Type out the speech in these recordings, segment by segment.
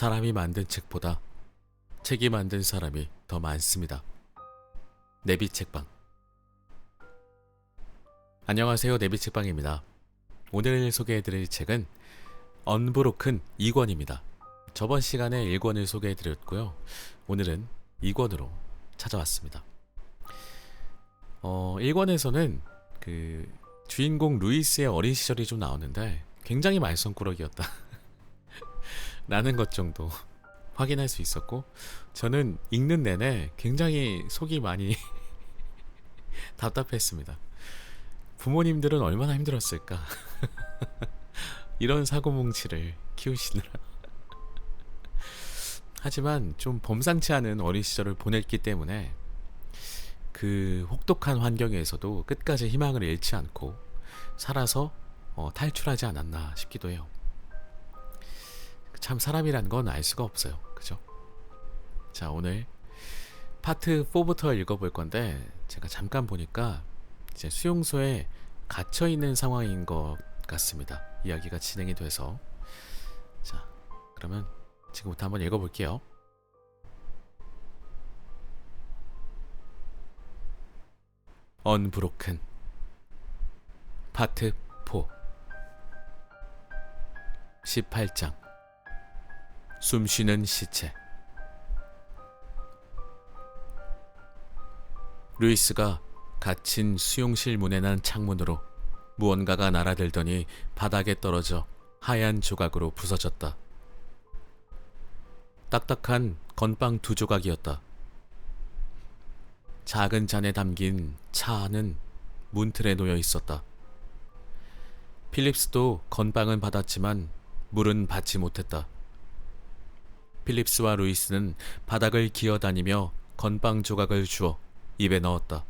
사람이 만든 책보다 책이 만든 사람이 더 많습니다. 내비책방. 안녕하세요. 내비책방입니다. 오늘 소개해드릴 책은 언브로큰 2권입니다. 저번 시간에 1권을 소개해드렸고요. 오늘은 2권으로 찾아왔습니다. 1권에서는 그 주인공 루이스의 어린 시절이 좀 나오는데 굉장히 말썽꾸러기였다 라는 것 정도 확인할 수 있었고, 저는 읽는 내내 굉장히 속이 많이 답답했습니다. 부모님들은 얼마나 힘들었을까 이런 사고뭉치를 키우시느라. 하지만 좀 범상치 않은 어린 시절을 보냈기 때문에 그 혹독한 환경에서도 끝까지 희망을 잃지 않고 살아서 탈출하지 않았나 싶기도 해요. 참 사람이란 건 알 수가 없어요. 그죠? 자, 오늘 파트 4부터 읽어볼 건데, 제가 잠깐 보니까 이제 수용소에 갇혀 있는 상황인 것 같습니다. 이야기가 진행이 돼서. 자, 그러면 지금부터 한번 읽어볼게요. 언브로큰 파트 4 18장 숨쉬는 시체. 루이스가 갇힌 수용실 문에 난 창문으로 무언가가 날아들더니 바닥에 떨어져 하얀 조각으로 부서졌다. 딱딱한 건빵 2조각이었다. 작은 잔에 담긴 차 안은 문틀에 놓여 있었다. 필립스도 건빵은 받았지만 물은 받지 못했다. 필립스와 루이스는 바닥을 기어다니며 건빵 조각을 주워 입에 넣었다.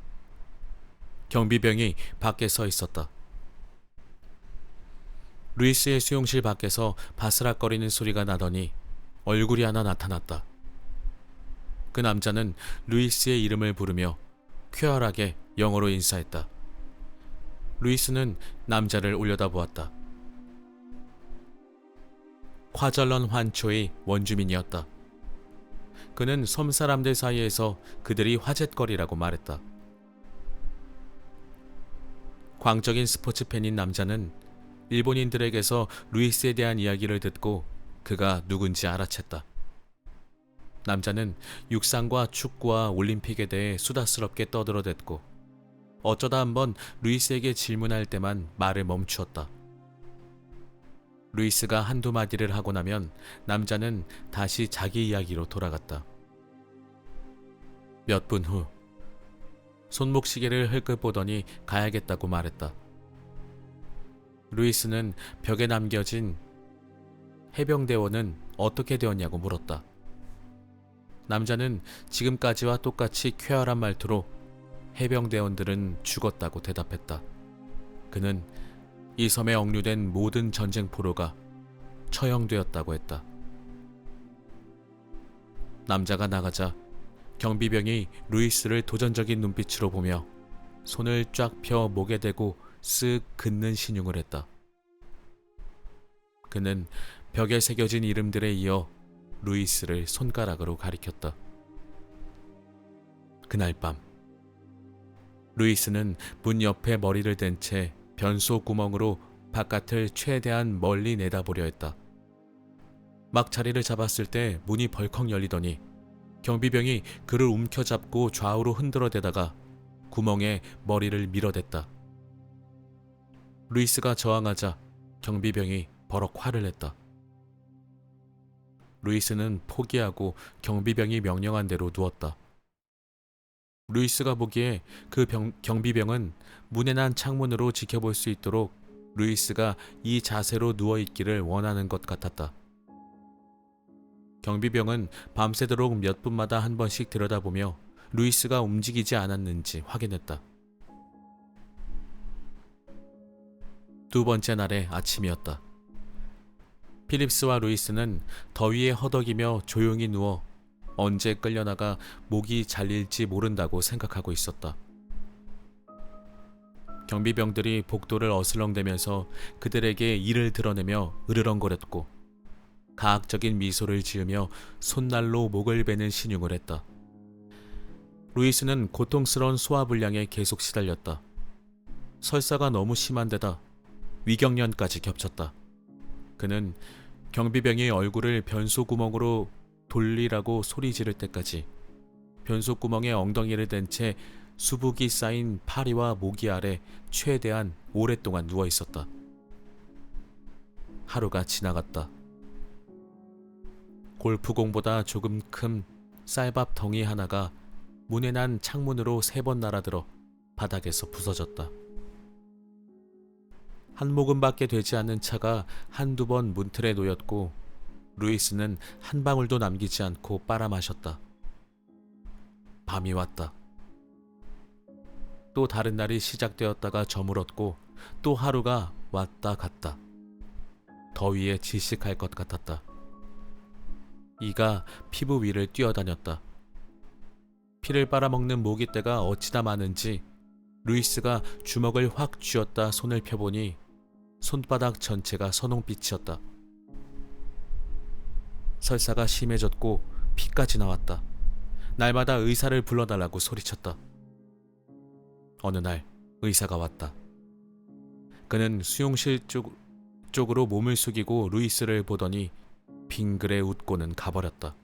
경비병이 밖에 서 있었다. 루이스의 수용실 밖에서 바스락거리는 소리가 나더니 얼굴이 하나 나타났다. 그 남자는 루이스의 이름을 부르며 쾌활하게 영어로 인사했다. 루이스는 남자를 올려다보았다. 콰절런 환초의 원주민이었다. 그는 섬 사람들 사이에서 그들이 화제거리라고 말했다. 광적인 스포츠 팬인 남자는 일본인들에게서 루이스에 대한 이야기를 듣고 그가 누군지 알아챘다. 남자는 육상과 축구와 올림픽에 대해 수다스럽게 떠들어댔고, 어쩌다 한번 루이스에게 질문할 때만 말을 멈추었다. 루이스가 한두 마디를 하고 나면 남자는 다시 자기 이야기로 돌아갔다. 몇 분 후 손목시계를 흘끗 보더니 가야겠다고 말했다. 루이스는 벽에 남겨진 해병대원은 어떻게 되었냐고 물었다. 남자는 지금까지와 똑같이 쾌활한 말투로 해병대원들은 죽었다고 대답했다. 그는 이 섬에 억류된 모든 전쟁 포로가 처형되었다고 했다. 남자가 나가자 경비병이 루이스를 도전적인 눈빛으로 보며 손을 쫙 펴 목에 대고 쓱 긋는 신용을 했다. 그는 벽에 새겨진 이름들에 이어 루이스를 손가락으로 가리켰다. 그날 밤 루이스는 문 옆에 머리를 댄 채 변소 구멍으로 바깥을 최대한 멀리 내다보려 했다. 막 자리를 잡았을 때 문이 벌컥 열리더니 경비병이 그를 움켜잡고 좌우로 흔들어대다가 구멍에 머리를 밀어댔다. 루이스가 저항하자 경비병이 버럭 화를 냈다. 루이스는 포기하고 경비병이 명령한 대로 누웠다. 루이스가 보기에 그 경비병은 문에 난 창문으로 지켜볼 수 있도록 루이스가 이 자세로 누워있기를 원하는 것 같았다. 경비병은 밤새도록 몇 분마다 한 번씩 들여다보며 루이스가 움직이지 않았는지 확인했다. 두 번째 날의 아침이었다. 필립스와 루이스는 더위에 허덕이며 조용히 누워 언제 끌려나가 목이 잘릴지 모른다고 생각하고 있었다. 경비병들이 복도를 어슬렁대면서 그들에게 이를 드러내며 으르렁거렸고, 가학적인 미소를 지으며 손날로 목을 베는 신용을 했다. 루이스는 고통스러운 소화불량에 계속 시달렸다. 설사가 너무 심한 데다 위경련까지 겹쳤다. 그는 경비병이 얼굴을 변소구멍으로 돌리라고 소리 지를 때까지 변소구멍에 엉덩이를 댄 채 수북이 쌓인 파리와 모기 아래 최대한 오랫동안 누워 있었다. 하루가 지나갔다. 골프공보다 조금 큰 쌀밥 덩이 하나가 문에 난 창문으로 3번 날아들어 바닥에서 부서졌다. 한 모금밖에 되지 않는 차가 한두 번 문틀에 놓였고 루이스는 한 방울도 남기지 않고 빨아 마셨다. 밤이 왔다. 또 다른 날이 시작되었다가 저물었고 또 하루가 왔다 갔다. 더위에 질식할 것 같았다. 이가 피부 위를 뛰어다녔다. 피를 빨아먹는 모기떼가 어찌나 많은지 루이스가 주먹을 확 쥐었다 손을 펴보니 손바닥 전체가 선홍빛이었다. 설사가 심해졌고 피까지 나왔다. 날마다 의사를 불러달라고 소리쳤다. 어느 날 의사가 왔다. 그는 수용실 쪽으로 몸을 숙이고 루이스를 보더니 빙그레 웃고는 가버렸다.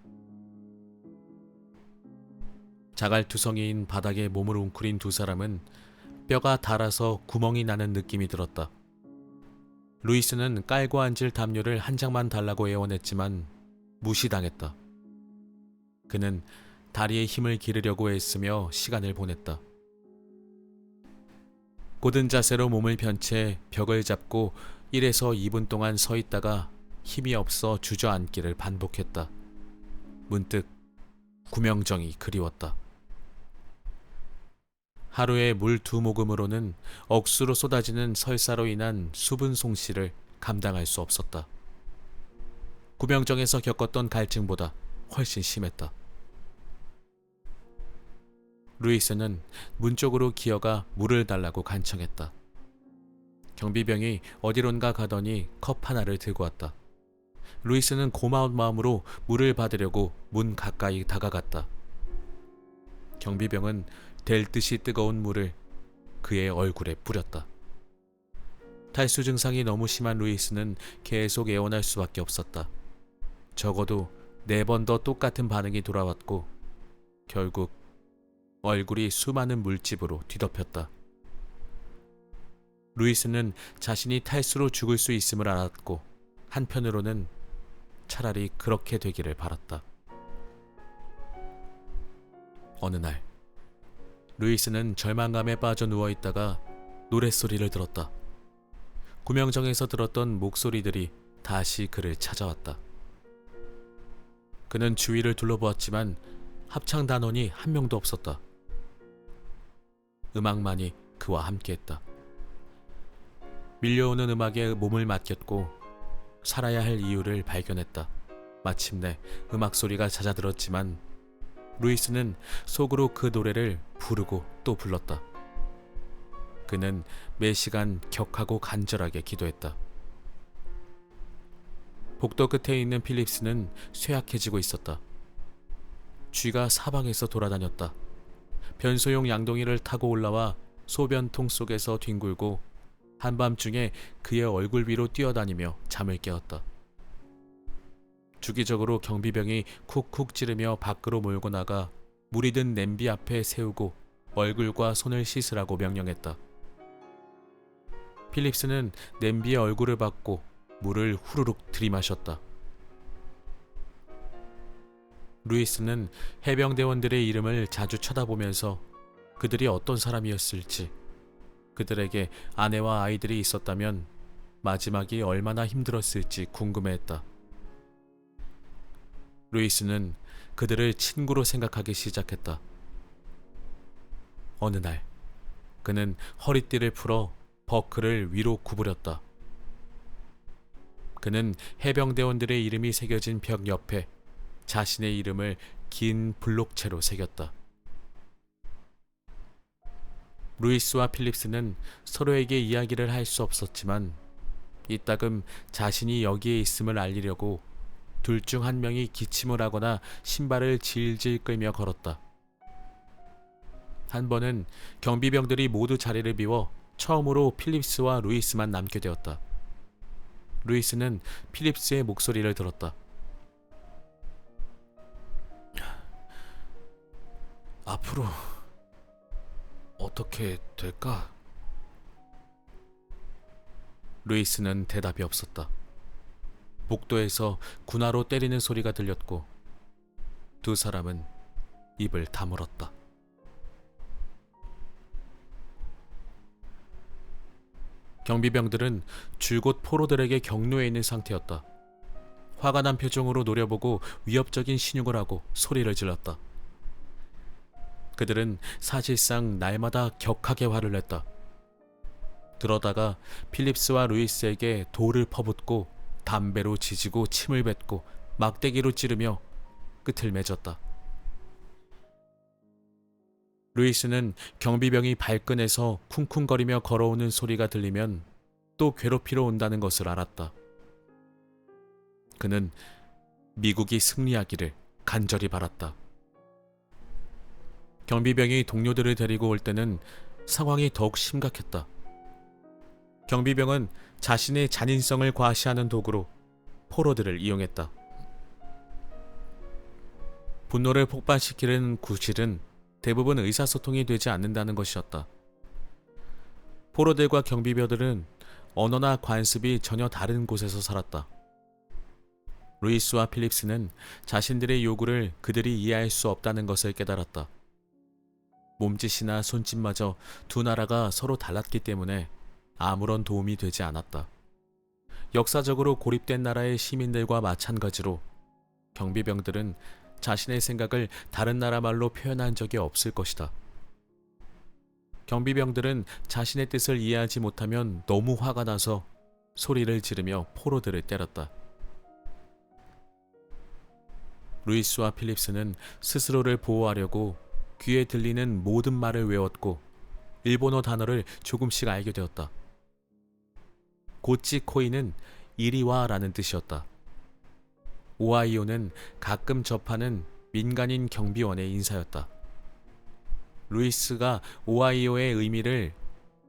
자갈투성이인 바닥에 몸을 웅크린 두 사람은 뼈가 닳아서 구멍이 나는 느낌이 들었다. 루이스는 깔고 앉을 담요를 한 장만 달라고 애원했지만 무시당했다. 그는 다리에 힘을 기르려고 애쓰며 시간을 보냈다. 고든 자세로 몸을 편 채 벽을 잡고 1에서 2분 동안 서 있다가 힘이 없어 주저앉기를 반복했다. 문득 구명정이 그리웠다. 하루에 물 2모금으로는 억수로 쏟아지는 설사로 인한 수분 송씨를 감당할 수 없었다. 구명정에서 겪었던 갈증보다 훨씬 심했다. 루이스는 문 쪽으로 기어가 물을 달라고 간청했다. 경비병이 어디론가 가더니 컵 하나를 들고 왔다. 루이스는 고마운 마음으로 물을 받으려고 문 가까이 다가갔다. 경비병은 될 듯이 뜨거운 물을 그의 얼굴에 뿌렸다. 탈수 증상이 너무 심한 루이스는 계속 애원할 수밖에 없었다. 적어도 4번 더 똑같은 반응이 돌아왔고 결국 얼굴이 수많은 물집으로 뒤덮였다. 루이스는 자신이 탈수로 죽을 수 있음을 알았고 한편으로는 차라리 그렇게 되기를 바랐다. 어느 날 루이스는 절망감에 빠져 누워있다가 노랫소리를 들었다. 구명정에서 들었던 목소리들이 다시 그를 찾아왔다. 그는 주위를 둘러보았지만 합창단원이 한 명도 없었다. 음악만이 그와 함께했다. 밀려오는 음악에 몸을 맡겼고 살아야 할 이유를 발견했다. 마침내 음악 소리가 잦아들었지만 루이스는 속으로 그 노래를 부르고 또 불렀다. 그는 매 시간 격하고 간절하게 기도했다. 복도 끝에 있는 필립스는 쇠약해지고 있었다. 쥐가 사방에서 돌아다녔다. 변소용 양동이를 타고 올라와 소변통 속에서 뒹굴고 한밤중에 그의 얼굴 위로 뛰어다니며 잠을 깨웠다. 주기적으로 경비병이 쿡쿡 찌르며 밖으로 몰고 나가 물이 든 냄비 앞에 세우고 얼굴과 손을 씻으라고 명령했다. 필립스는 냄비에 얼굴을 받고 물을 후루룩 들이마셨다. 루이스는 해병대원들의 이름을 자주 쳐다보면서 그들이 어떤 사람이었을지, 그들에게 아내와 아이들이 있었다면 마지막이 얼마나 힘들었을지 궁금해했다. 루이스는 그들을 친구로 생각하기 시작했다. 어느 날 그는 허리띠를 풀어 버클을 위로 구부렸다. 그는 해병대원들의 이름이 새겨진 벽 옆에 자신의 이름을 긴 블록체로 새겼다. 루이스와 필립스는 서로에게 이야기를 할 수 없었지만 이따금 자신이 여기에 있음을 알리려고 둘 중 한 명이 기침을 하거나 신발을 질질 끌며 걸었다. 한 번은 경비병들이 모두 자리를 비워 처음으로 필립스와 루이스만 남게 되었다. 루이스는 필립스의 목소리를 들었다. 앞으로 어떻게 될까? 루이스는 대답이 없었다. 복도에서 군화로 때리는 소리가 들렸고 두 사람은 입을 다물었다. 경비병들은 줄곧 포로들에게 격려해 있는 상태였다. 화가 난 표정으로 노려보고 위협적인 신용을 하고 소리를 질렀다. 그들은 사실상 날마다 격하게 화를 냈다. 그러다가 필립스와 루이스에게 돌을 퍼붓고 담배로 지지고 침을 뱉고 막대기로 찌르며 끝을 맺었다. 루이스는 경비병이 발끈해서 쿵쿵거리며 걸어오는 소리가 들리면 또 괴롭히러 온다는 것을 알았다. 그는 미국이 승리하기를 간절히 바랐다. 경비병이 동료들을 데리고 올 때는 상황이 더욱 심각했다. 경비병은 자신의 잔인성을 과시하는 도구로 포로들을 이용했다. 분노를 폭발시키는 구실은 대부분 의사소통이 되지 않는다는 것이었다. 포로들과 경비병들은 언어나 관습이 전혀 다른 곳에서 살았다. 루이스와 필립스는 자신들의 요구를 그들이 이해할 수 없다는 것을 깨달았다. 몸짓이나 손짓마저 두 나라가 서로 달랐기 때문에 아무런 도움이 되지 않았다. 역사적으로 고립된 나라의 시민들과 마찬가지로 경비병들은 자신의 생각을 다른 나라 말로 표현한 적이 없을 것이다. 경비병들은 자신의 뜻을 이해하지 못하면 너무 화가 나서 소리를 지르며 포로들을 때렸다. 루이스와 필립스는 스스로를 보호하려고 귀에 들리는 모든 말을 외웠고 일본어 단어를 조금씩 알게 되었다. 고치코이는 이리와라는 뜻이었다. 오하이오는 가끔 접하는 민간인 경비원의 인사였다. 루이스가 오하이오의 의미를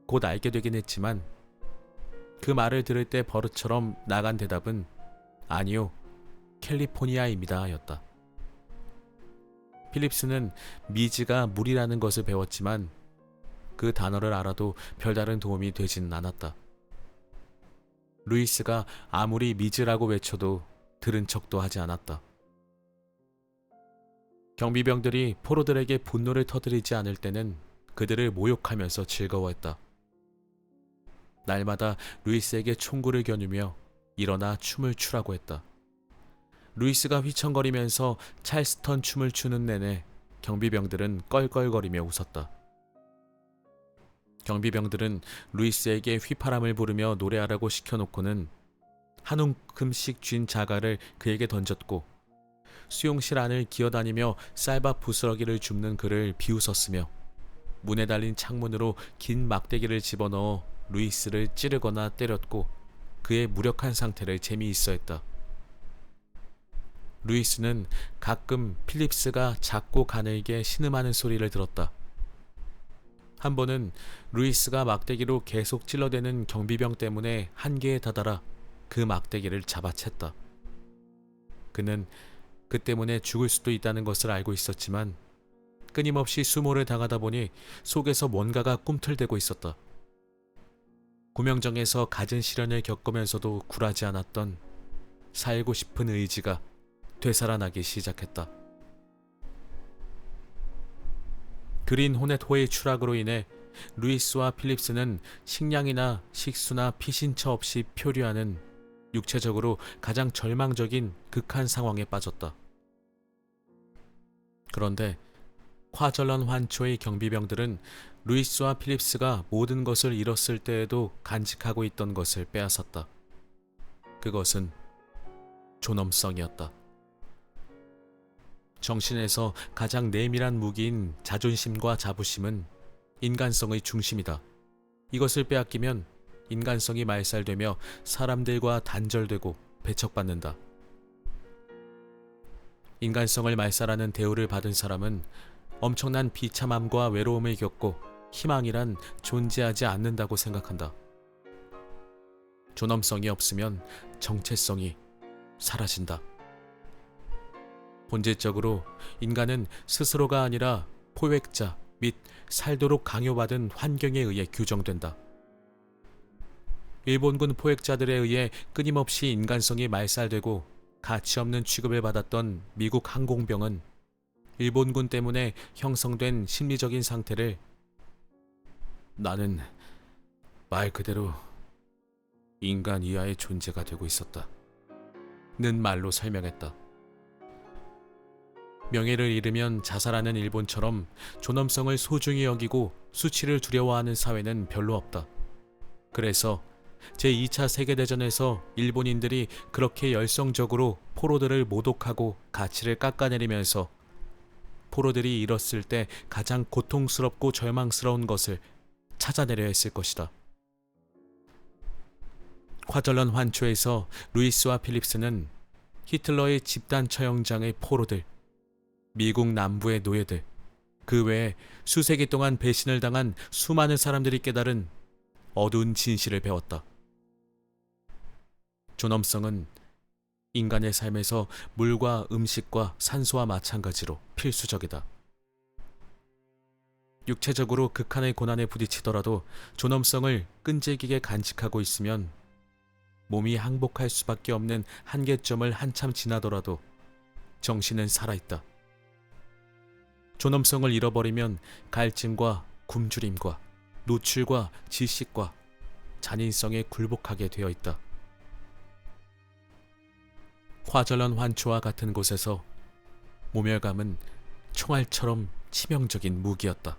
곧 알게 되긴 했지만 그 말을 들을 때 버릇처럼 나간 대답은 아니요, 캘리포니아입니다 였다. 필립스는 미지가 물이라는 것을 배웠지만 그 단어를 알아도 별다른 도움이 되지는 않았다. 루이스가 아무리 미즈라고 외쳐도 들은 척도 하지 않았다. 경비병들이 포로들에게 분노를 터뜨리지 않을 때는 그들을 모욕하면서 즐거워했다. 날마다 루이스에게 총구를 겨누며 일어나 춤을 추라고 했다. 루이스가 휘청거리면서 찰스턴 춤을 추는 내내 경비병들은 껄껄거리며 웃었다. 경비병들은 루이스에게 휘파람을 부르며 노래하라고 시켜놓고는 한 움큼씩 쥔 자갈을 그에게 던졌고 수용실 안을 기어다니며 쌀밥 부스러기를 줍는 그를 비웃었으며 문에 달린 창문으로 긴 막대기를 집어넣어 루이스를 찌르거나 때렸고 그의 무력한 상태를 재미있어 했다. 루이스는 가끔 필립스가 작고 가늘게 신음하는 소리를 들었다. 한 번은 루이스가 막대기로 계속 찔러대는 경비병 때문에 한계에 다다라 그 막대기를 잡아챘다. 그는 그 때문에 죽을 수도 있다는 것을 알고 있었지만 끊임없이 수모를 당하다 보니 속에서 뭔가가 꿈틀대고 있었다. 구명정에서 갖은 시련을 겪으면서도 굴하지 않았던 살고 싶은 의지가 되살아나기 시작했다. 그린 호넷호의 추락으로 인해 루이스와 필립스는 식량이나 식수나 피신처 없이 표류하는 육체적으로 가장 절망적인 극한 상황에 빠졌다. 그런데 화전란 환초의 경비병들은 루이스와 필립스가 모든 것을 잃었을 때에도 간직하고 있던 것을 빼앗았다. 그것은 존엄성이었다. 정신에서 가장 내밀한 무기인 자존심과 자부심은 인간성의 중심이다. 이것을 빼앗기면 인간성이 말살되며 사람들과 단절되고 배척받는다. 인간성을 말살하는 대우를 받은 사람은 엄청난 비참함과 외로움을 겪고 희망이란 존재하지 않는다고 생각한다. 존엄성이 없으면 정체성이 사라진다. 본질적으로 인간은 스스로가 아니라 포획자 및 살도록 강요받은 환경에 의해 규정된다. 일본군 포획자들에 의해 끊임없이 인간성이 말살되고 가치없는 취급을 받았던 미국 항공병은 일본군 때문에 형성된 심리적인 상태를 나는 말 그대로 인간 이하의 존재가 되고 있었다 는 말로 설명했다. 명예를 잃으면 자살하는 일본처럼 존엄성을 소중히 여기고 수치를 두려워하는 사회는 별로 없다. 그래서 제2차 세계대전에서 일본인들이 그렇게 열성적으로 포로들을 모독하고 가치를 깎아내리면서 포로들이 잃었을 때 가장 고통스럽고 절망스러운 것을 찾아내려 했을 것이다. 화절런 환초에서 루이스와 필립스는 히틀러의 집단 처형장의 포로들, 미국 남부의 노예들, 그 외에 수세기 동안 배신을 당한 수많은 사람들이 깨달은 어두운 진실을 배웠다. 존엄성은 인간의 삶에서 물과 음식과 산소와 마찬가지로 필수적이다. 육체적으로 극한의 고난에 부딪히더라도 존엄성을 끈질기게 간직하고 있으면 몸이 항복할 수밖에 없는 한계점을 한참 지나더라도 정신은 살아있다. 존엄성을 잃어버리면 갈증과 굶주림과 노출과 질식과 잔인성에 굴복하게 되어 있다. 화절런 환초와 같은 곳에서 모멸감은 총알처럼 치명적인 무기였다.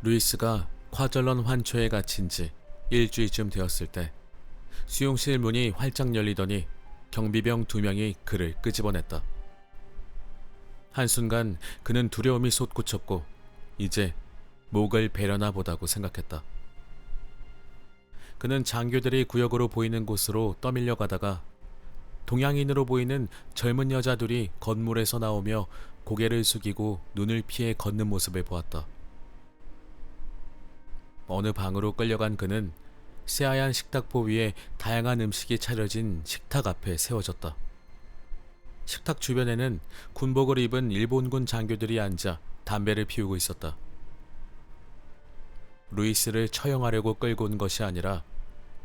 루이스가 화절런 환초에 갇힌 지 일주일쯤 되었을 때 수용실 문이 활짝 열리더니 경비병 2명이 그를 끄집어냈다. 한순간 그는 두려움이 솟구쳤고 이제 목을 베려나 보다고 생각했다. 그는 장교들이 구역으로 보이는 곳으로 떠밀려 가다가 동양인으로 보이는 젊은 여자 둘이 건물에서 나오며 고개를 숙이고 눈을 피해 걷는 모습을 보았다. 어느 방으로 끌려간 그는 새하얀 식탁보 위에 다양한 음식이 차려진 식탁 앞에 세워졌다. 식탁 주변에는 군복을 입은 일본군 장교들이 앉아 담배를 피우고 있었다. 루이스를 처형하려고 끌고 온 것이 아니라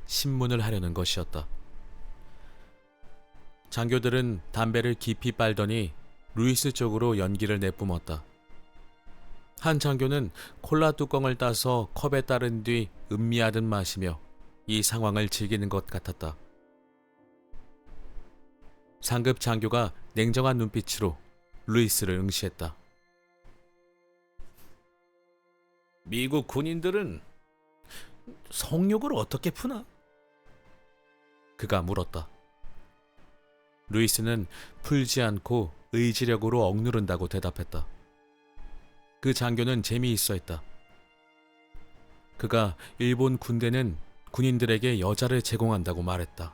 신문을 하려는 것이었다. 장교들은 담배를 깊이 빨더니 루이스 쪽으로 연기를 내뿜었다. 한 장교는 콜라 뚜껑을 따서 컵에 따른 뒤 음미하듯 마시며 이 상황을 즐기는 것 같았다. 상급 장교가 냉정한 눈빛으로 루이스를 응시했다. 미국 군인들은 성욕을 어떻게 푸나? 그가 물었다. 루이스는 풀지 않고 의지력으로 억누른다고 대답했다. 그 장교는 재미있어 했다. 그가 일본 군대는 군인들에게 여자를 제공한다고 말했다.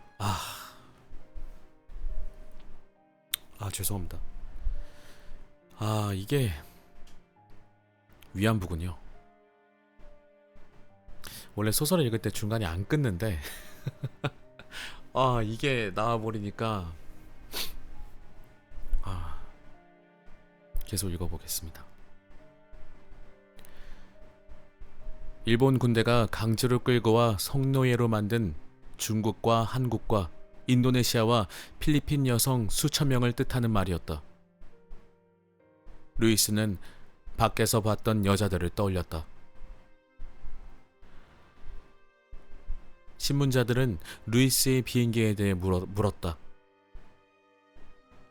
죄송합니다. 이게 위안부군요. 원래 소설을 읽을 때 중간에 안 끊는데 이게 나와버리니까 계속 읽어보겠습니다. 일본 군대가 강제로 끌고 와 성노예로 만든 중국과 한국과 인도네시아와 필리핀 여성 수천 명을 뜻하는 말이었다. 루이스는 밖에서 봤던 여자들을 떠올렸다. 신문자들은 루이스의 비행기에 대해 물었다.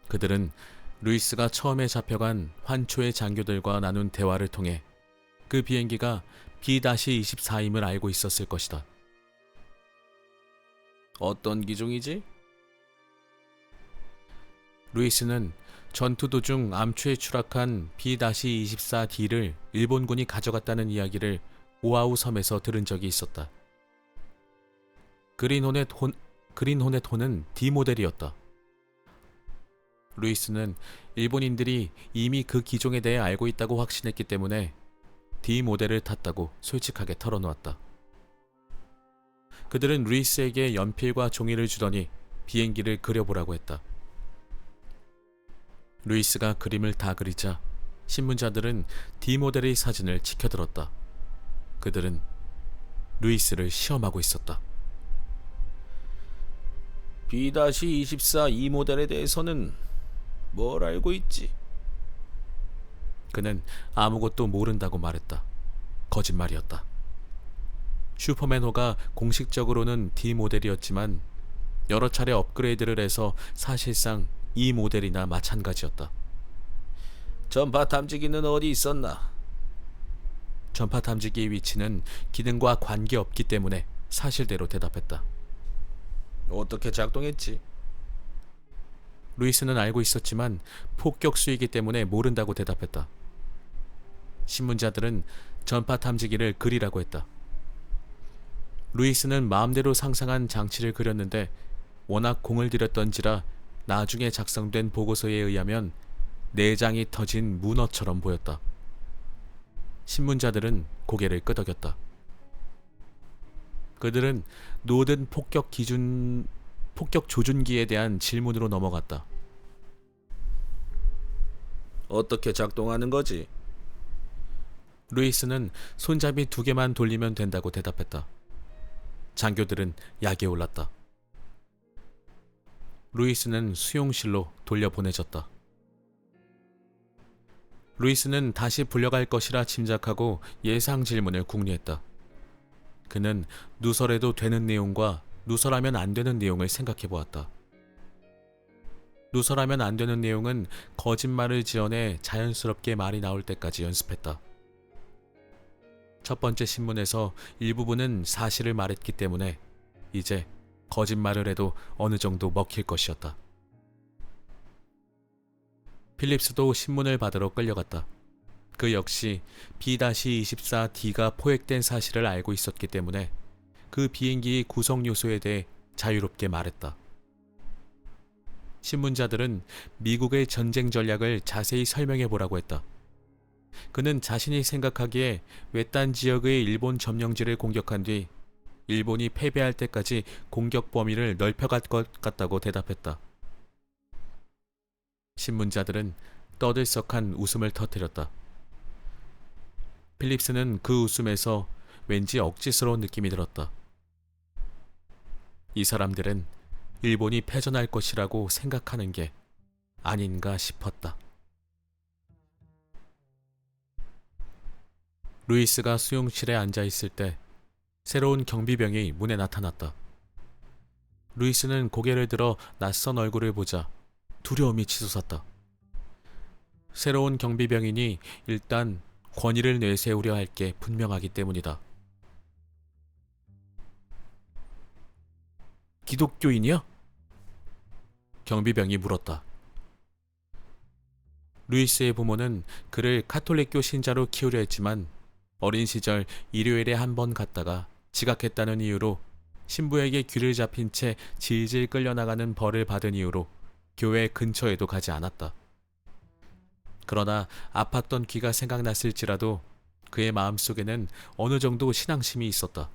그들은 루이스가 처음에 잡혀간 환초의 장교들과 나눈 대화를 통해 그 비행기가 B-24임을 알고 있었을 것이다. 어떤 기종이지? 루이스는 전투 도중 암초에 추락한 B-24D를 일본군이 가져갔다는 이야기를 오아우 섬에서 들은 적이 있었다. 그린 호넷 혼, 그린 호넷 호는 D 모델이었다. 루이스는 일본인들이 이미 그 기종에 대해 알고 있다고 확신했기 때문에 D 모델을 탔다고 솔직하게 털어놓았다. 그들은 루이스에게 연필과 종이를 주더니 비행기를 그려보라고 했다. 루이스가 그림을 다 그리자 신문자들은 D 모델의 사진을 치켜들었다. 그들은 루이스를 시험하고 있었다. B-24 이 모델에 대해서는 뭘 알고 있지? 그는 아무것도 모른다고 말했다. 거짓말이었다. 슈퍼맨호가 공식적으로는 D 모델이었지만 여러 차례 업그레이드를 해서 사실상 이 모델이나 마찬가지였다. 전파 탐지기는 어디 있었나? 전파 탐지기의 위치는 기능과 관계없기 때문에 사실대로 대답했다. 어떻게 작동했지? 루이스는 알고 있었지만 폭격수이기 때문에 모른다고 대답했다. 신문자들은 전파 탐지기를 그리라고 했다. 루이스는 마음대로 상상한 장치를 그렸는데 워낙 공을 들였던지라 나중에 작성된 보고서에 의하면 내장이 터진 문어처럼 보였다. 신문자들은 고개를 끄덕였다. 그들은 노든 폭격 조준기에 대한 질문으로 넘어갔다. 어떻게 작동하는 거지? 루이스는 손잡이 2개만 돌리면 된다고 대답했다. 장교들은 약에 올랐다. 루이스는 수용실로 돌려보내졌다. 루이스는 다시 불려갈 것이라 짐작하고 예상 질문을 궁리했다. 그는 누설해도 되는 내용과 누설하면 안 되는 내용을 생각해 보았다. 누설하면 안 되는 내용은 거짓말을 지어내 자연스럽게 말이 나올 때까지 연습했다. 첫 번째 신문에서 일부분은 사실을 말했기 때문에 이제 거짓말을 해도 어느 정도 먹힐 것이었다. 필립스도 신문을 받으러 끌려갔다. 그 역시 B-24D가 포획된 사실을 알고 있었기 때문에 그 비행기의 구성 요소에 대해 자유롭게 말했다. 신문자들은 미국의 전쟁 전략을 자세히 설명해 보라고 했다. 그는 자신이 생각하기에 외딴 지역의 일본 점령지를 공격한 뒤 일본이 패배할 때까지 공격 범위를 넓혀갈 것 같다고 대답했다. 신문자들은 떠들썩한 웃음을 터뜨렸다. 필립스는 그 웃음에서 왠지 억지스러운 느낌이 들었다. 이 사람들은 일본이 패전할 것이라고 생각하는 게 아닌가 싶었다. 루이스가 수용실에 앉아 있을 때 새로운 경비병이 문에 나타났다. 루이스는 고개를 들어 낯선 얼굴을 보자 두려움이 치솟았다. 새로운 경비병이니 일단 권위를 내세우려 할 게 분명하기 때문이다. 기독교인이야? 경비병이 물었다. 루이스의 부모는 그를 카톨릭교 신자로 키우려 했지만 어린 시절 일요일에 한 번 갔다가 지각했다는 이유로 신부에게 귀를 잡힌 채 질질 끌려나가는 벌을 받은 이유로 교회 근처에도 가지 않았다. 그러나 아팠던 귀가 생각났을지라도 그의 마음속에는 어느 정도 신앙심이 있었다.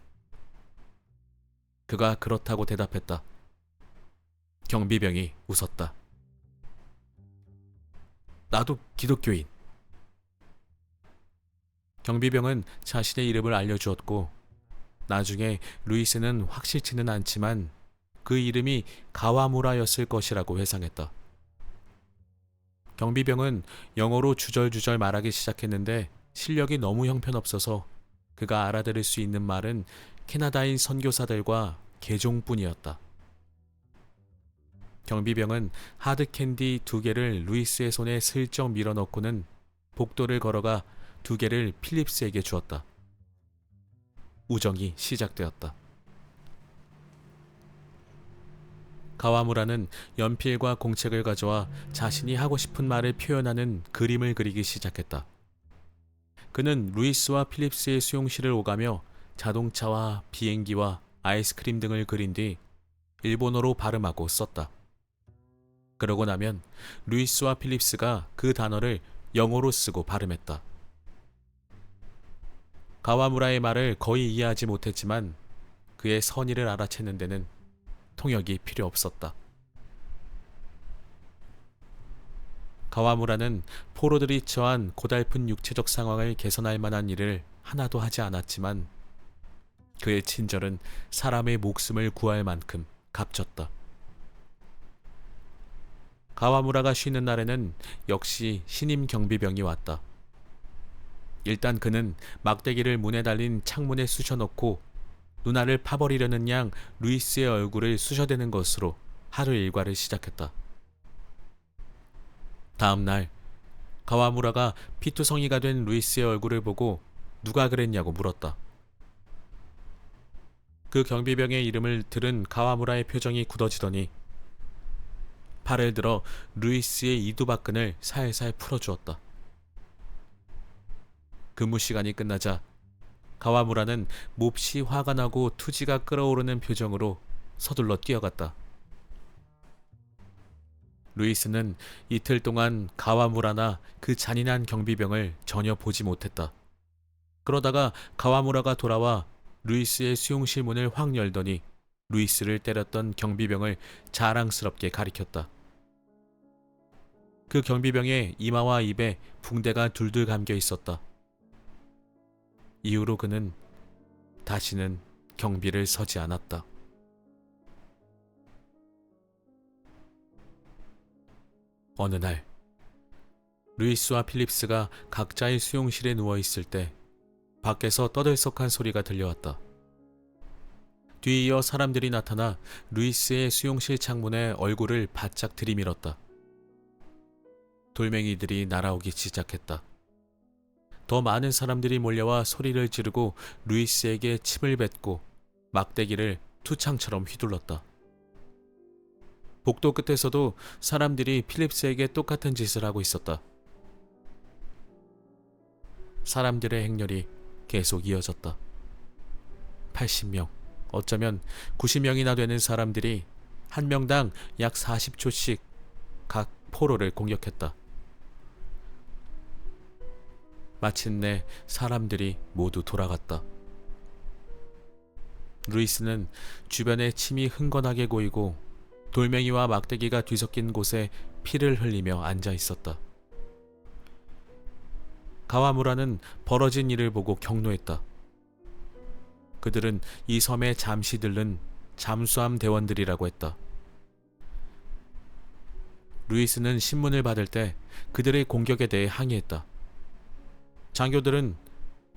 그가 그렇다고 대답했다. 경비병이 웃었다. 나도 기독교인. 경비병은 자신의 이름을 알려주었고 나중에 루이스는 확실치는 않지만 그 이름이 가와무라였을 것이라고 회상했다. 경비병은 영어로 주절주절 말하기 시작했는데 실력이 너무 형편없어서 그가 알아들을 수 있는 말은 캐나다인 선교사들과 개종뿐이었다. 경비병은 하드캔디 2개를 루이스의 손에 슬쩍 밀어넣고는 복도를 걸어가 2개를 필립스에게 주었다. 우정이 시작되었다. 가와무라는 연필과 공책을 가져와 자신이 하고 싶은 말을 표현하는 그림을 그리기 시작했다. 그는 루이스와 필립스의 수용실을 오가며 자동차와 비행기와 아이스크림 등을 그린 뒤 일본어로 발음하고 썼다. 그러고 나면 루이스와 필립스가 그 단어를 영어로 쓰고 발음했다. 가와무라의 말을 거의 이해하지 못했지만 그의 선의를 알아채는 데는 통역이 필요 없었다. 가와무라는 포로들이 처한 고달픈 육체적 상황을 개선할 만한 일을 하나도 하지 않았지만 그의 친절은 사람의 목숨을 구할 만큼 값졌다. 가와무라가 쉬는 날에는 역시 신임 경비병이 왔다. 일단 그는 막대기를 문에 달린 창문에 쑤셔넣고 누나를 파버리려는 양 루이스의 얼굴을 쑤셔대는 것으로 하루 일과를 시작했다. 다음 날 가와무라가 피투성이가 된 루이스의 얼굴을 보고 누가 그랬냐고 물었다. 그 경비병의 이름을 들은 가와무라의 표정이 굳어지더니 팔을 들어 루이스의 이두박근을 살살 풀어주었다. 근무 시간이 끝나자 가와무라는 몹시 화가 나고 투지가 끓어오르는 표정으로 서둘러 뛰어갔다. 루이스는 이틀 동안 가와무라나 그 잔인한 경비병을 전혀 보지 못했다. 그러다가 가와무라가 돌아와 루이스의 수용실 문을 확 열더니 루이스를 때렸던 경비병을 자랑스럽게 가리켰다. 그 경비병의 이마와 입에 붕대가 둘둘 감겨 있었다. 이후로 그는 다시는 경비를 서지 않았다. 어느 날 루이스와 필립스가 각자의 수용실에 누워 있을 때 밖에서 떠들썩한 소리가 들려왔다. 뒤이어 사람들이 나타나 루이스의 수용실 창문에 얼굴을 바짝 들이밀었다. 돌멩이들이 날아오기 시작했다. 더 많은 사람들이 몰려와 소리를 지르고 루이스에게 침을 뱉고 막대기를 투창처럼 휘둘렀다. 복도 끝에서도 사람들이 필립스에게 똑같은 짓을 하고 있었다. 사람들의 행렬이 계속 이어졌다. 80명, 어쩌면 90명이나 되는 사람들이 한 명당 약 40초씩 각 포로를 공격했다. 마침내 사람들이 모두 돌아갔다. 루이스는 주변에 침이 흥건하게 고이고 돌멩이와 막대기가 뒤섞인 곳에 피를 흘리며 앉아 있었다. 가와무라는 벌어진 일을 보고 격노했다. 그들은 이 섬에 잠시 들른 잠수함 대원들이라고 했다. 루이스는 신문을 받을 때 그들의 공격에 대해 항의했다. 장교들은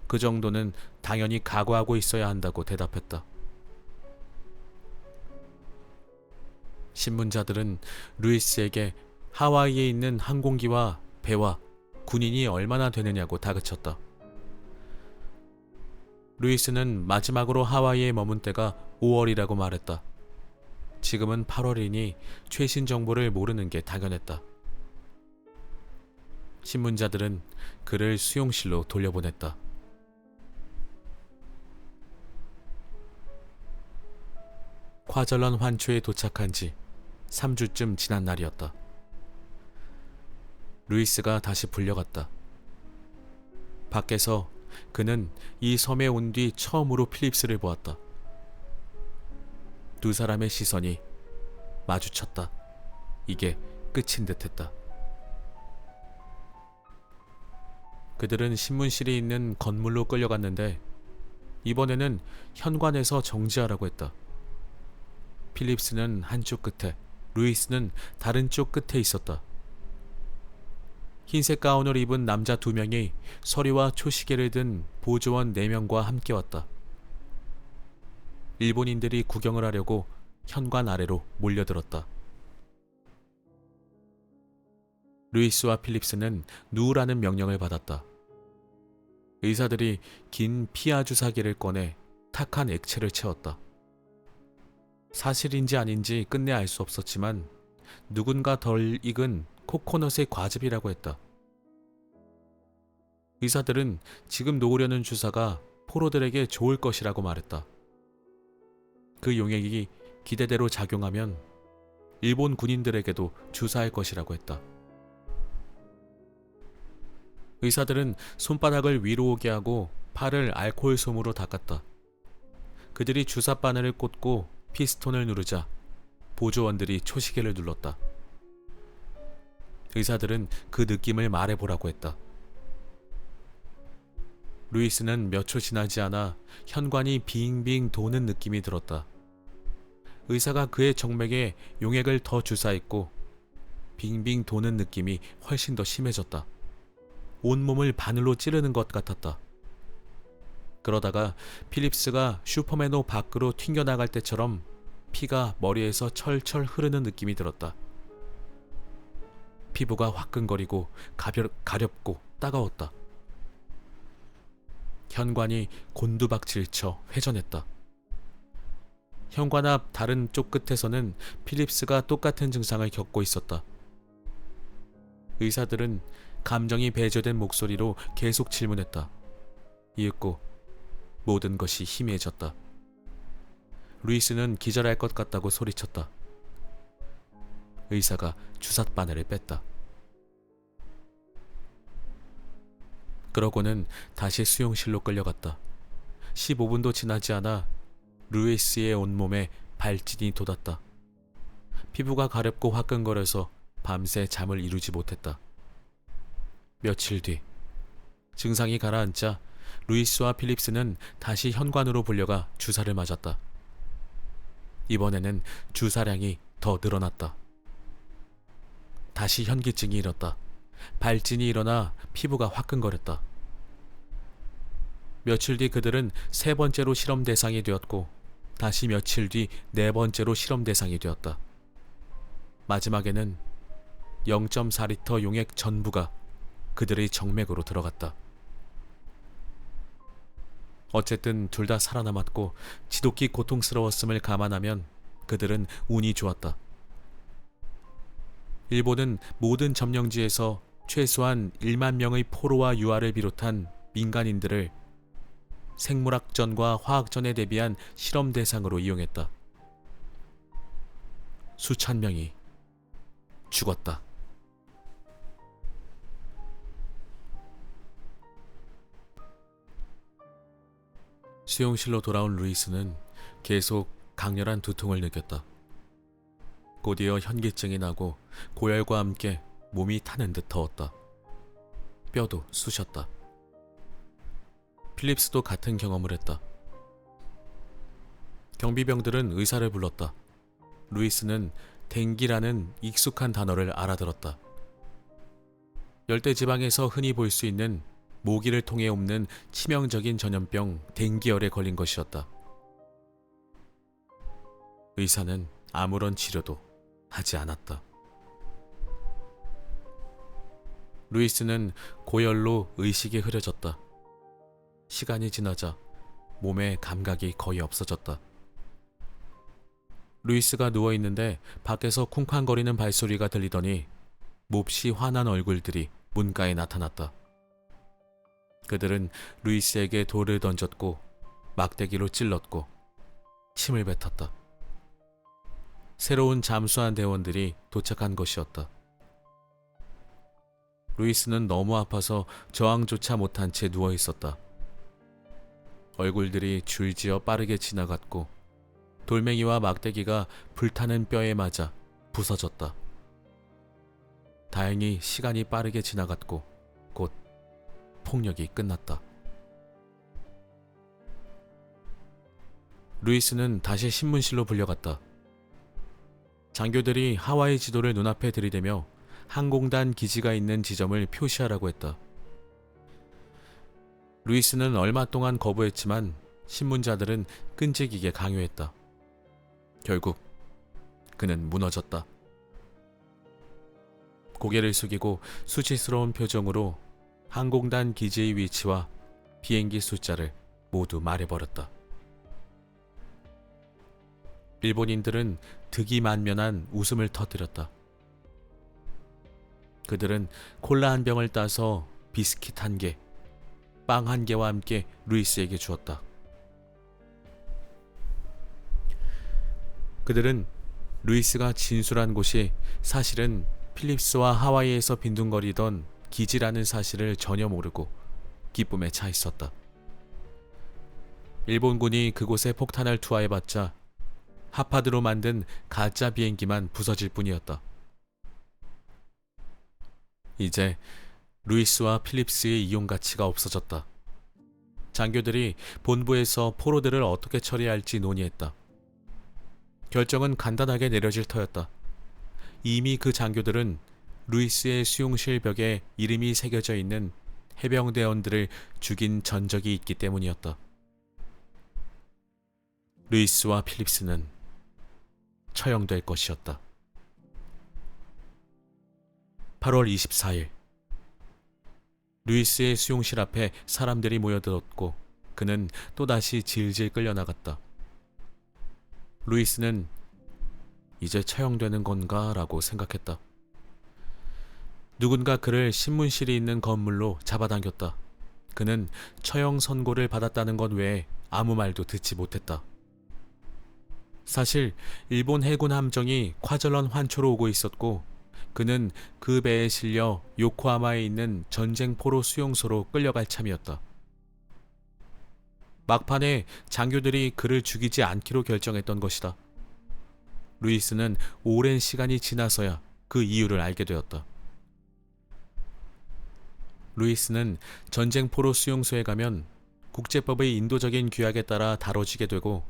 그 정도는 당연히 각오하고 있어야 한다고 대답했다. 신문자들은 루이스에게 하와이에 있는 항공기와 배와 군인이 얼마나 되느냐고 다그쳤다. 루이스는 마지막으로 하와이에 머문 때가 5월이라고 말했다. 지금은 8월이니 최신 정보를 모르는 게 당연했다. 신문자들은 그를 수용실로 돌려보냈다. 콰절런 환초에 도착한 지 3주쯤 지난 날이었다. 루이스가 다시 불려갔다. 밖에서 그는 이 섬에 온 뒤 처음으로 필립스를 보았다. 두 사람의 시선이 마주쳤다. 이게 끝인 듯했다. 그들은 신문실이 있는 건물로 끌려갔는데 이번에는 현관에서 정지하라고 했다. 필립스는 한쪽 끝에, 루이스는 다른 쪽 끝에 있었다. 흰색 가운을 입은 남자 2명이 서리와 초시계를 든 보조원 4명과 함께 왔다. 일본인들이 구경을 하려고 현관 아래로 몰려들었다. 루이스와 필립스는 누우라는 명령을 받았다. 의사들이 긴 피하 주사기를 꺼내 탁한 액체를 채웠다. 사실인지 아닌지 끝내 알 수 없었지만 누군가 덜 익은 코코넛의 과즙이라고 했다. 의사들은 지금 놓으려는 주사가 포로들에게 좋을 것이라고 말했다. 그 용액이 기대대로 작용하면 일본 군인들에게도 주사할 것이라고 했다. 의사들은 손바닥을 위로 오게 하고 팔을 알코올 솜으로 닦았다. 그들이 주사 바늘을 꽂고 피스톤을 누르자 보조원들이 초시계를 눌렀다. 의사들은 그 느낌을 말해보라고 했다. 루이스는 몇 초 지나지 않아 현관이 빙빙 도는 느낌이 들었다. 의사가 그의 정맥에 용액을 더 주사했고 빙빙 도는 느낌이 훨씬 더 심해졌다. 온몸을 바늘로 찌르는 것 같았다. 그러다가 필립스가 슈퍼맨 옷 밖으로 튕겨나갈 때처럼 피가 머리에서 철철 흐르는 느낌이 들었다. 피부가 화끈거리고 가렵고 따가웠다. 현관이 곤두박질쳐 회전했다. 현관 앞 다른 쪽 끝에서는 필립스가 똑같은 증상을 겪고 있었다. 의사들은 감정이 배제된 목소리로 계속 질문했다. 이윽고 모든 것이 희미해졌다. 루이스는 기절할 것 같다고 소리쳤다. 의사가 주삿바늘을 뺐다. 그러고는 다시 수용실로 끌려갔다. 15분도 지나지 않아 루이스의 온몸에 발진이 돋았다. 피부가 가렵고 화끈거려서 밤새 잠을 이루지 못했다. 며칠 뒤 증상이 가라앉자 루이스와 필립스는 다시 현관으로 불려가 주사를 맞았다. 이번에는 주사량이 더 늘어났다. 다시 현기증이 일었다. 발진이 일어나 피부가 화끈거렸다. 며칠 뒤 그들은 세 번째로 실험 대상이 되었고 다시 며칠 뒤 네 번째로 실험 대상이 되었다. 마지막에는 0.4리터 용액 전부가 그들의 정맥으로 들어갔다. 어쨌든 둘 다 살아남았고 지독히 고통스러웠음을 감안하면 그들은 운이 좋았다. 일본은 모든 점령지에서 최소한 1만 명의 포로와 유아를 비롯한 민간인들을 생물학전과 화학전에 대비한 실험 대상으로 이용했다. 수천 명이 죽었다. 수용실로 돌아온 루이스는 계속 강렬한 두통을 느꼈다. 곧이어 현기증이 나고 고열과 함께 몸이 타는 듯 더웠다. 뼈도 쑤셨다. 필립스도 같은 경험을 했다. 경비병들은 의사를 불렀다. 루이스는 댕기라는 익숙한 단어를 알아들었다. 열대지방에서 흔히 볼 수 있는 모기를 통해 옮는 치명적인 전염병 댕기열에 걸린 것이었다. 의사는 아무런 치료도 하지 않았다. 루이스는 고열로 의식이 흐려졌다. 시간이 지나자 몸의 감각이 거의 없어졌다. 루이스가 누워있는데 밖에서 쿵쾅거리는 발소리가 들리더니 몹시 화난 얼굴들이 문가에 나타났다. 그들은 루이스에게 돌을 던졌고 막대기로 찔렀고 침을 뱉었다. 새로운 잠수한 대원들이 도착한 것이었다. 루이스는 너무 아파서 저항조차 못한 채 누워있었다. 얼굴들이 줄지어 빠르게 지나갔고 돌멩이와 막대기가 불타는 뼈에 맞아 부서졌다. 다행히 시간이 빠르게 지나갔고 곧 폭력이 끝났다. 루이스는 다시 신문실로 불려갔다. 장교들이 하와이 지도를 눈앞에 들이대며 항공단 기지가 있는 지점을 표시하라고 했다. 루이스는 얼마 동안 거부했지만 신문자들은 끈질기게 강요했다. 결국 그는 무너졌다. 고개를 숙이고 수치스러운 표정으로 항공단 기지의 위치와 비행기 숫자를 모두 말해버렸다. 일본인들은 득이만면한 웃음을 터뜨렸다. 그들은 콜라 한 병을 따서 비스킷 한 개, 빵 한 개와 함께 루이스에게 주었다. 그들은 루이스가 진술한 곳이 사실은 필립스와 하와이에서 빈둥거리던 기지라는 사실을 전혀 모르고 기쁨에 차 있었다. 일본군이 그곳에 폭탄을 투하해봤자 하파드로 만든 가짜 비행기만 부서질 뿐이었다. 이제 루이스와 필립스의 이용 가치가 없어졌다. 장교들이 본부에서 포로들을 어떻게 처리할지 논의했다. 결정은 간단하게 내려질 터였다. 이미 그 장교들은 루이스의 수용실 벽에 이름이 새겨져 있는 해병대원들을 죽인 전적이 있기 때문이었다. 루이스와 필립스는 처형될 것이었다. 8월 24일 루이스의 수용실 앞에 사람들이 모여들었고 그는 또다시 질질 끌려나갔다. 루이스는 이제 처형되는 건가 라고 생각했다. 누군가 그를 신문실이 있는 건물로 잡아당겼다. 그는 처형 선고를 받았다는 것 외에 아무 말도 듣지 못했다. 사실 일본 해군 함정이 콰절런 환초로 오고 있었고 그는 그 배에 실려 요코하마에 있는 전쟁 포로 수용소로 끌려갈 참이었다. 막판에 장교들이 그를 죽이지 않기로 결정했던 것이다. 루이스는 오랜 시간이 지나서야 그 이유를 알게 되었다. 루이스는 전쟁 포로 수용소에 가면 국제법의 인도적인 규약에 따라 다뤄지게 되고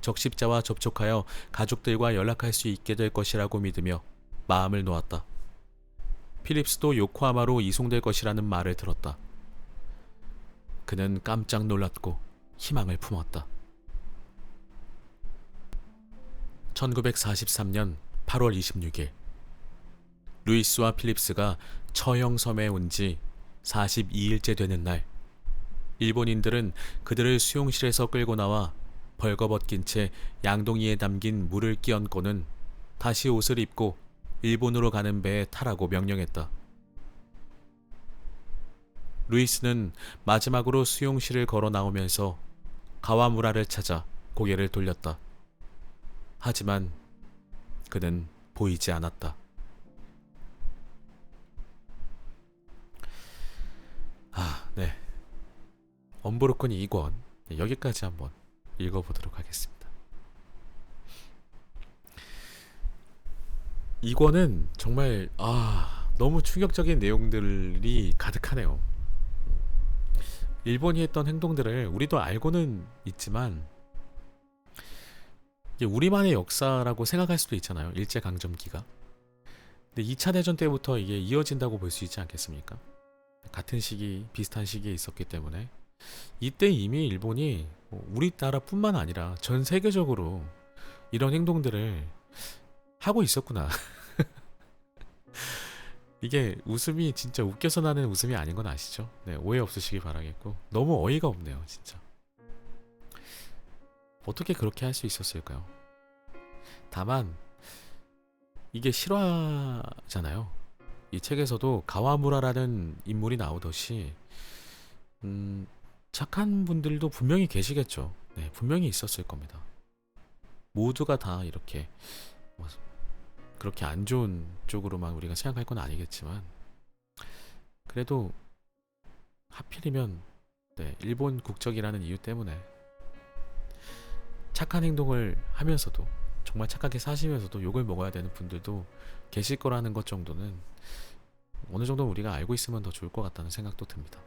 적십자와 접촉하여 가족들과 연락할 수 있게 될 것이라고 믿으며 마음을 놓았다. 필립스도 요코하마로 이송될 것이라는 말을 들었다. 그는 깜짝 놀랐고 희망을 품었다. 1943년 8월 26일 루이스와 필립스가 처형섬에 온 지 42일째 되는 날 일본인들은 그들을 수용실에서 끌고 나와 벌거벗긴 채 양동이에 담긴 물을 끼얹고는 다시 옷을 입고 일본으로 가는 배에 타라고 명령했다. 루이스는 마지막으로 수용실을 걸어 나오면서 가와무라를 찾아 고개를 돌렸다. 하지만 그는 보이지 않았다. 네. 언브로큰 2권 여기까지 한번 읽어보도록 하겠습니다. 2권은 정말 너무 충격적인 내용들이 가득하네요. 일본이 했던 행동들을 우리도 알고는 있지만 이게 우리만의 역사라고 생각할 수도 있잖아요. 일제강점기가. 근데 2차 대전 때부터 이게 이어진다고 볼 수 있지 않겠습니까? 같은 시기, 비슷한 시기에 있었기 때문에 이때 이미 일본이 우리나라뿐만 아니라 전 세계적으로 이런 행동들을 하고 있었구나. 이게 웃음이 진짜 웃겨서 나는 웃음이 아닌 건 아시죠? 네, 오해 없으시기 바라겠고 너무 어이가 없네요, 진짜. 어떻게 그렇게 할 수 있었을까요? 다만 이게 실화잖아요. 이 책에서도 가와무라라는 인물이 나오듯이 착한 분들도 분명히 계시겠죠. 네, 분명히 있었을 겁니다. 모두가 다 이렇게 그렇게 안 좋은 쪽으로만 우리가 생각할 건 아니겠지만 그래도 하필이면 일본 국적이라는 이유 때문에 착한 행동을 하면서도 정말 착하게 사시면서도 욕을 먹어야 되는 분들도 계실 거라는 것 정도는 어느 정도 우리가 알고 있으면 더 좋을 것 같다는 생각도 듭니다.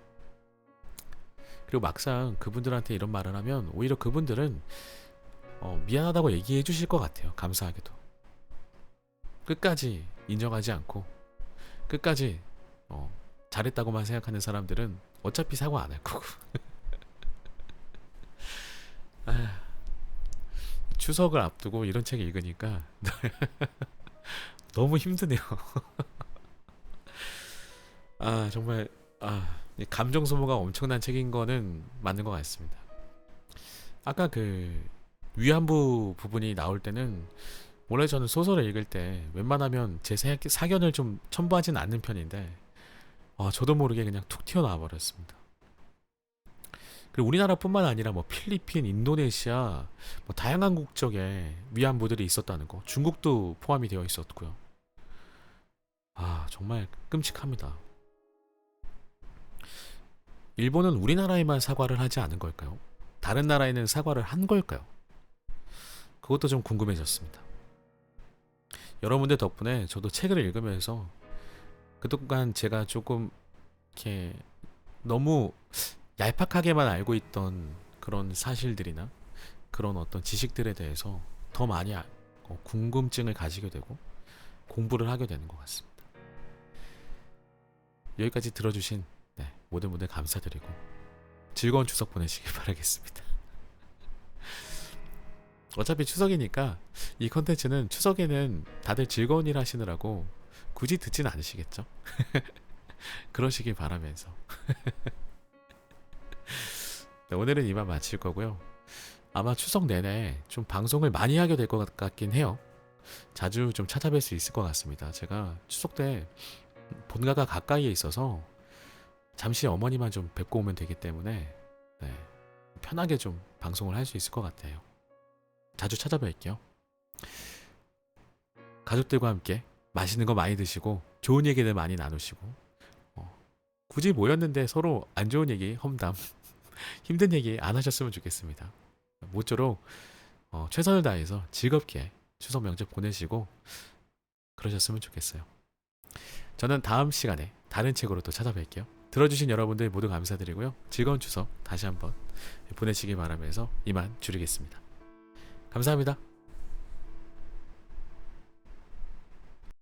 그리고 막상 그분들한테 이런 말을 하면 오히려 그분들은 미안하다고 얘기해 주실 것 같아요. 감사하게도. 끝까지 인정하지 않고 끝까지 잘했다고만 생각하는 사람들은 어차피 사과 안 할 거고. 추석을 앞두고 이런 책 읽으니까 너무 힘드네요. 정말 감정 소모가 엄청난 책인 거는 맞는 것 같습니다. 아까 그 위안부 부분이 나올 때는 원래 저는 소설을 읽을 때 웬만하면 제 사견을 좀 첨부하진 않는 편인데 저도 모르게 그냥 툭 튀어나와 버렸습니다. 그리고 우리나라뿐만 아니라 뭐 필리핀, 인도네시아 뭐 다양한 국적의 위안부들이 있었다는 거. 중국도 포함이 되어 있었고요. 아, 정말 끔찍합니다. 일본은 우리나라에만 사과를 하지 않은 걸까요? 다른 나라에는 사과를 한 걸까요? 그것도 좀 궁금해졌습니다. 여러분들 덕분에 저도 책을 읽으면서 그동안 제가 조금 이렇게 너무 얄팍하게만 알고 있던 그런 사실들이나 그런 어떤 지식들에 대해서 더 많이 궁금증을 가지게 되고 공부를 하게 되는 것 같습니다. 여기까지 들어주신 모든 분들 감사드리고 즐거운 추석 보내시길 바라겠습니다. 어차피 추석이니까 이 컨텐츠는 추석에는 다들 즐거운 일 하시느라고 굳이 듣진 않으시겠죠? 그러시길 바라면서 오늘은 이만 마칠 거고요. 아마 추석 내내 좀 방송을 많이 하게 될 것 같긴 해요. 자주 좀 찾아뵐 수 있을 것 같습니다. 제가 추석 때 본가가 가까이에 있어서 잠시 어머니만 좀 뵙고 오면 되기 때문에 편하게 좀 방송을 할 수 있을 것 같아요. 자주 찾아뵐게요. 가족들과 함께 맛있는 거 많이 드시고 좋은 얘기들 많이 나누시고 굳이 모였는데 서로 안 좋은 얘기, 험담, 힘든 얘기 안 하셨으면 좋겠습니다. 모쪼록 최선을 다해서 즐겁게 추석 명절 보내시고 그러셨으면 좋겠어요. 저는 다음 시간에 다른 책으로 또 찾아뵐게요. 들어주신 여러분들 모두 감사드리고요. 즐거운 추석 다시 한번 보내시길 바라면서 이만 줄이겠습니다. 감사합니다.